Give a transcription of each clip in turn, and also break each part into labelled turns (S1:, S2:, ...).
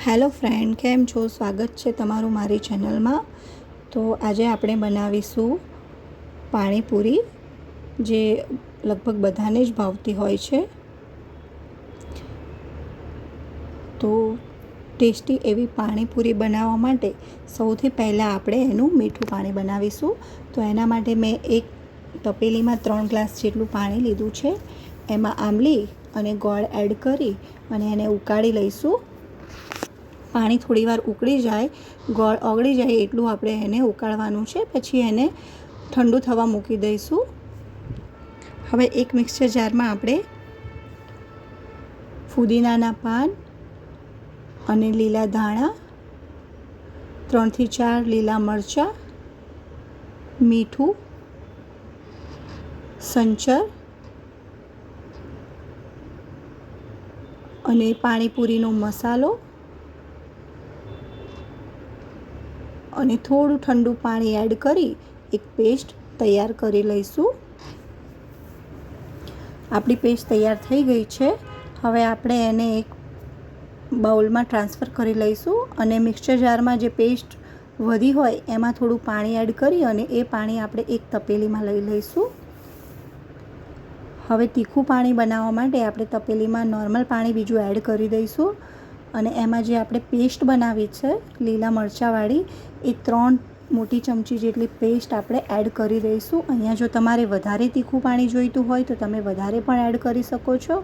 S1: Hello friend, કેમ છો? સ્વાગત છે તમારું મારી ચેનલમાં. તો આજે આપણે બનાવીશું પાણીપુરી, જે લગભગ બધાને જ ભાવતી હોય છે. તો ટેસ્ટી એવી પાણીપુરી બનાવવા માટે સૌથી પહેલાં આપણે એનું મીઠું પાણી બનાવીશું. તો એના માટે મેં એક તપેલીમાં 3 ગ્લાસ જેટલું પાણી લીધું છે. એમાં આંબલી અને ગોળ એડ કરી અને એને ઉકાળી લઈશું. પાણી થોડીવાર ઉકળી જાય, ગોળ ઓગળી જાય એટલું આપણે એને ઉકાળવાનું છે. પછી એને ઠંડુ થવા મૂકી દઈશું. હવે એક મિક્સર જારમાં આપણે ફુદીનાના પાન અને લીલા ધાણા, 3 થી 4 લીલા મરચાં, મીઠું, સંચર અને પાણીપુરીનો મસાલો અને થોડું ઠંડુ પાણી એડ કરી એક પેસ્ટ તૈયાર કરી લઈશું. આપણી પેસ્ટ તૈયાર થઈ ગઈ છે. હવે આપણે એને એક બાઉલમાં ટ્રાન્સફર કરી લઈશું અને મિક્સર જારમાં જે પેસ્ટ વધી હોય એમાં થોડું પાણી એડ કરી અને એ પાણી આપણે એક તપેલીમાં લઈ લઈશું. હવે તીખું પાણી બનાવવા માટે આપણે તપેલીમાં નોર્મલ પાણી બીજું એડ કરી દઈશું અને એમાં જે આપણે પેસ્ટ બનાવી છે લીલા મરચાંવાળી, એ 3 મોટી ચમચી જેટલી પેસ્ટ આપણે એડ કરી દઈશું. અહીંયા જો તમારે વધારે તીખું પાણી જોઈતું હોય તો તમે વધારે પણ એડ કરી શકો છો.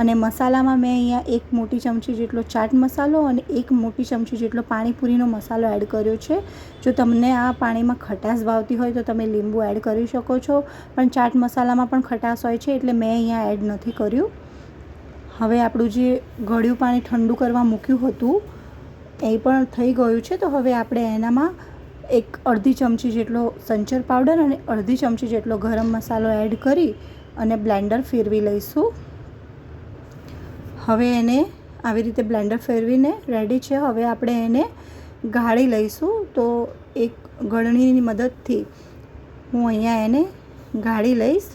S1: અને મસાલામાં મેં અહીંયા 1 મોટી ચમચી જેટલો ચાટ મસાલો અને 1 મોટી ચમચી જેટલો પાણીપુરીનો મસાલો એડ કર્યો છે. જો તમને આ પાણીમાં ખટાશ ભાવતી હોય તો તમે લીંબુ એડ કરી શકો છો, પણ ચાટ મસાલામાં પણ ખટાશ હોય છે એટલે મેં અહીંયા એડ નથી કર્યું. હવે આપણું જે ગળ્યું પાણી ઠંડુ કરવા મૂક્યું હતું એ પણ થઈ ગયું છે. તો હવે આપણે એનામાં અડધી ચમચી જેટલો સંચર પાવડર અને અડધી ચમચી જેટલો ગરમ મસાલો એડ કરી અને બ્લેન્ડર ફેરવી લઈશું. હવે એને આવી રીતે બ્લેન્ડર ફેરવીને રેડી છે. હવે આપણે એને ગાળી લઈશું. તો એક ગળણીની મદદથી હું અહીંયા એને ગાળી લઈશ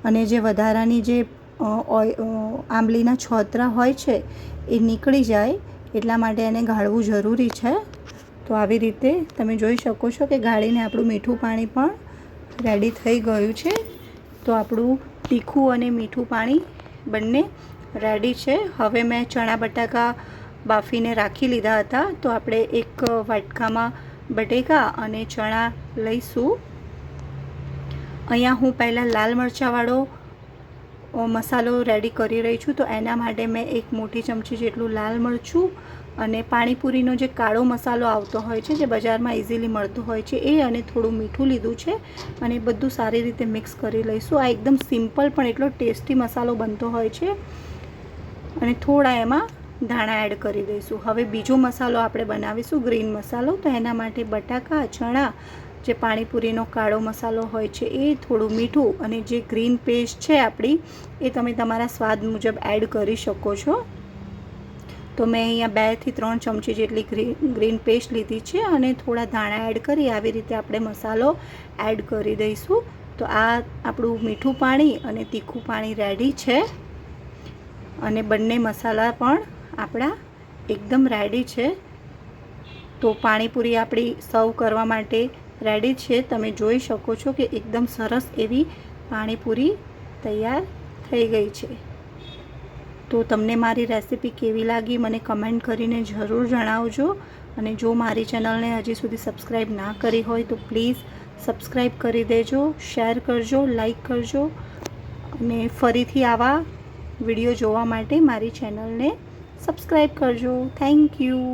S1: અને જે વધારાની જે આંબલીના છોતરા હોય છે એ નીકળી જાય એટલા માટે એને ગાળવું જરૂરી છે. તો આવી રીતે તમે જોઈ શકો છો કે ગાળીને આપણું મીઠું પાણી પણ રેડી થઈ ગયું છે. તો આપણું તીખું અને મીઠું પાણી બંને રેડી છે. હવે મેં ચણા બટાકા બાફીને રાખી લીધા હતા. તો આપણે એક વાટકામાં બટેકા અને ચણા લઈશું. અહીંયા હું પહેલાં લાલ મરચાંવાળો મસાલો રેડી કરી રહી છું. તો એના માટે મેં 1 મોટી ચમચી જેટલું લાલ મરચું અને પાણીપુરીનો જે કાળો મસાલો આવતો હોય છે, જે બજારમાં ઇઝીલી મળતો હોય છે, એ અને થોડું મીઠું લીધું છે અને બધું સારી રીતે મિક્સ કરી લઈશું. આ એકદમ સિમ્પલ પણ એટલો ટેસ્ટી મસાલો બનતો હોય છે. અને થોડા એમાં ધાણા એડ કરી દઈશું. હવે બીજો મસાલો આપણે બનાવીશું, ગ્રીન મસાલો. તો એના માટે બટાકા, ચણા, જે પાણીપુરીનો કાળો મસાલો હોય છે એ, થોડું મીઠું અને જે ગ્રીન પેસ્ટ છે આપણી, એ તમે તમારા સ્વાદ મુજબ એડ કરી શકો છો. તો મેં અહીંયા 2 થી 3 ચમચી જેટલી ગ્રીન પેસ્ટ લીધી છે અને થોડા ધાણા એડ કરી આવી રીતે આપણે મસાલો એડ કરી દઈશું. તો આ આપણું મીઠું પાણી અને તીખું પાણી રેડી છે અને બંને મસાલા પણ આપણા એકદમ રેડી છે. તો પાણીપુરી આપણી સર્વ કરવા માટે રેડી છે. તમે જોઈ શકો છો કે એકદમ સરસ એવી પાણીપુરી તૈયાર થઈ ગઈ છે. તો તમને મારી રેસીપી કેવી લાગી મને કમેન્ટ કરીને જરૂર જણાવજો. અને જો મારી ચેનલને હજી સુધી સબસ્ક્રાઈબ ના કરી હોય તો પ્લીઝ સબસ્ક્રાઈબ કરી દેજો, શેર કરજો, લાઈક કરજો અને ફરીથી આવા વિડીયો જોવા માટે મારી ચેનલને સબસ્ક્રાઈબ કરજો. Thank you.